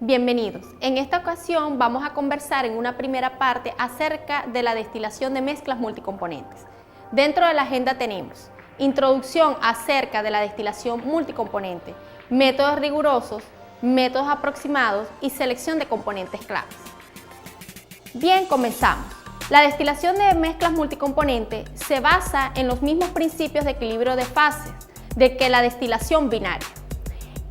Bienvenidos. En esta ocasión vamos a conversar en una primera parte acerca de la destilación de mezclas multicomponentes. Dentro de la agenda tenemos introducción acerca de la destilación multicomponente, métodos rigurosos, métodos aproximados y selección de componentes claves. Bien, comenzamos. La destilación de mezclas multicomponentes se basa en los mismos principios de equilibrio de fases que la destilación binaria.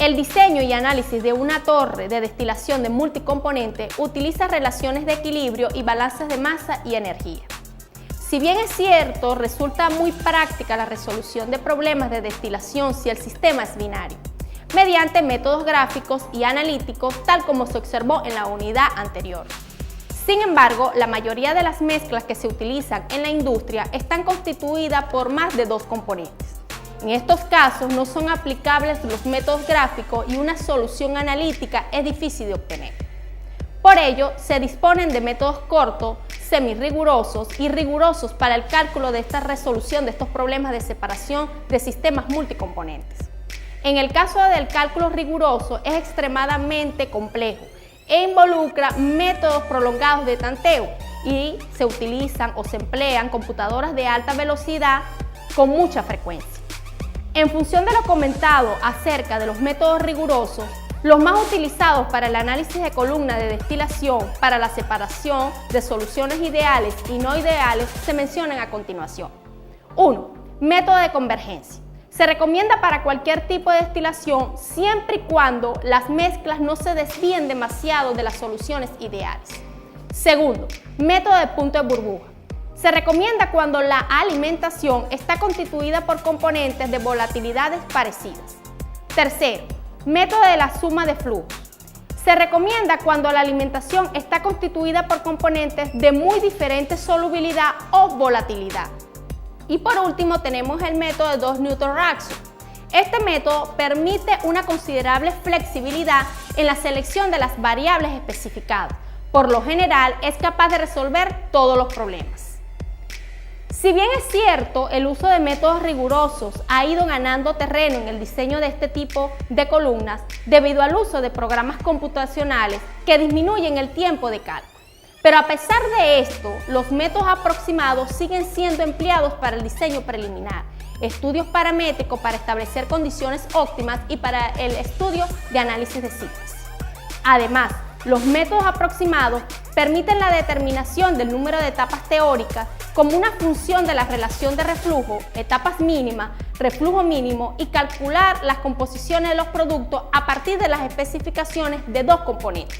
El diseño y análisis de una torre de destilación de multicomponente utiliza relaciones de equilibrio y balances de masa y energía. Si bien es cierto, resulta muy práctica la resolución de problemas de destilación si el sistema es binario, mediante métodos gráficos y analíticos tal como se observó en la unidad anterior. Sin embargo, la mayoría de las mezclas que se utilizan en la industria están constituidas por más de dos componentes. En estos casos no son aplicables los métodos gráficos y una solución analítica es difícil de obtener. Por ello, se disponen de métodos cortos, semi-rigurosos y rigurosos para el cálculo de esta resolución de estos problemas de separación de sistemas multicomponentes. En el caso del cálculo riguroso es extremadamente complejo e involucra métodos prolongados de tanteo y se utilizan o se emplean computadoras de alta velocidad con mucha frecuencia. En función de lo comentado acerca de los métodos rigurosos, los más utilizados para el análisis de columnas de destilación para la separación de soluciones ideales y no ideales se mencionan a continuación. 1. Método de convergencia. Se recomienda para cualquier tipo de destilación siempre y cuando las mezclas no se desvíen demasiado de las soluciones ideales. Segundo, método de punto de burbuja. Se recomienda cuando la alimentación está constituida por componentes de volatilidades parecidas. Tercero, método de la suma de flujos. Se recomienda cuando la alimentación está constituida por componentes de muy diferente solubilidad o volatilidad. Y por último tenemos el método de 2 Newton Raphson. Este método permite una considerable flexibilidad en la selección de las variables especificadas. Por lo general es capaz de resolver todos los problemas. Si bien es cierto, el uso de métodos rigurosos ha ido ganando terreno en el diseño de este tipo de columnas debido al uso de programas computacionales que disminuyen el tiempo de cálculo. Pero a pesar de esto, los métodos aproximados siguen siendo empleados para el diseño preliminar, estudios paramétricos para establecer condiciones óptimas y para el estudio de análisis de ciclos. Además, los métodos aproximados permiten la determinación del número de etapas teóricas como una función de la relación de reflujo, etapas mínimas, reflujo mínimo y calcular las composiciones de los productos a partir de las especificaciones de dos componentes.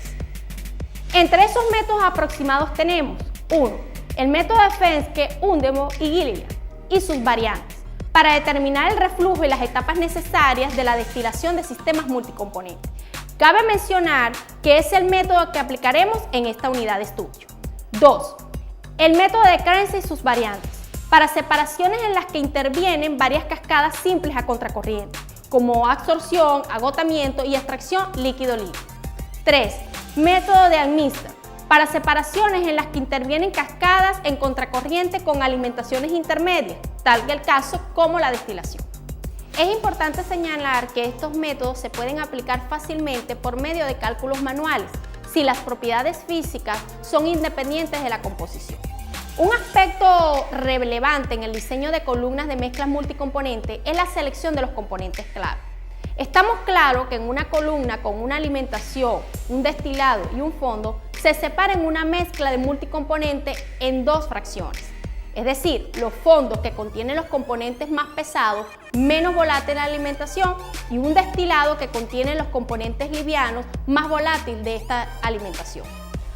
Entre esos métodos aproximados tenemos 1. El método de Fenske, Undemo y Gilliland y sus variantes para determinar el reflujo y las etapas necesarias de la destilación de sistemas multicomponentes. Cabe mencionar que es el método que aplicaremos en esta unidad de estudio. 2. El método de Krenz y sus variantes, para separaciones en las que intervienen varias cascadas simples a contracorriente, como absorción, agotamiento y extracción líquido-líquido. 3. Método de Almister, para separaciones en las que intervienen cascadas en contracorriente con alimentaciones intermedias, tal que el caso como la destilación. Es importante señalar que estos métodos se pueden aplicar fácilmente por medio de cálculos manuales, si las propiedades físicas son independientes de la composición. Un aspecto relevante en el diseño de columnas de mezclas multicomponentes es la selección de los componentes clave. Estamos claros que en una columna con una alimentación, un destilado y un fondo se separa en una mezcla de multicomponentes en dos fracciones. Es decir, los fondos que contienen los componentes más pesados, menos volátil la alimentación, y un destilado que contiene los componentes livianos, más volátil de esta alimentación.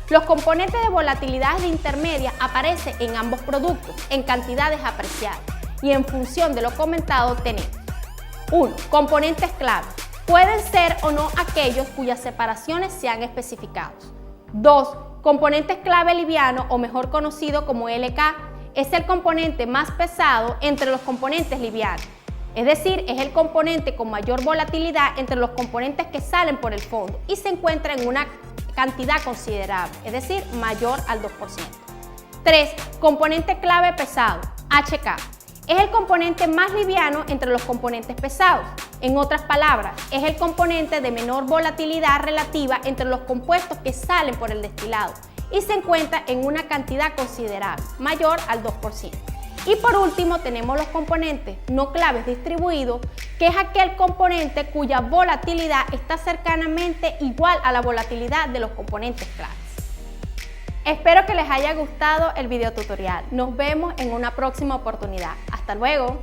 Los componentes de volatilidad intermedia aparecen en ambos productos, en cantidades apreciadas, y en función de lo comentado tenemos 1. Componentes clave. Pueden ser o no aquellos cuyas separaciones se han especificado. 2. Componentes clave liviano o mejor conocido como LK. Es el componente más pesado entre los componentes livianos, es decir, es el componente con mayor volatilidad entre los componentes que salen por el fondo y se encuentra en una cantidad considerable, es decir, mayor al 2%. 3. Componente clave pesado, HK. Es el componente más liviano entre los componentes pesados, En otras palabras, es el componente de menor volatilidad relativa entre los compuestos que salen por el destilado y se encuentra en una cantidad considerable, mayor al 2%. Y por último tenemos los componentes no claves distribuidos, que es aquel componente cuya volatilidad está cercanamente igual a la volatilidad de los componentes claves. Espero que les haya gustado el video tutorial. Nos vemos en una próxima oportunidad. Hasta luego.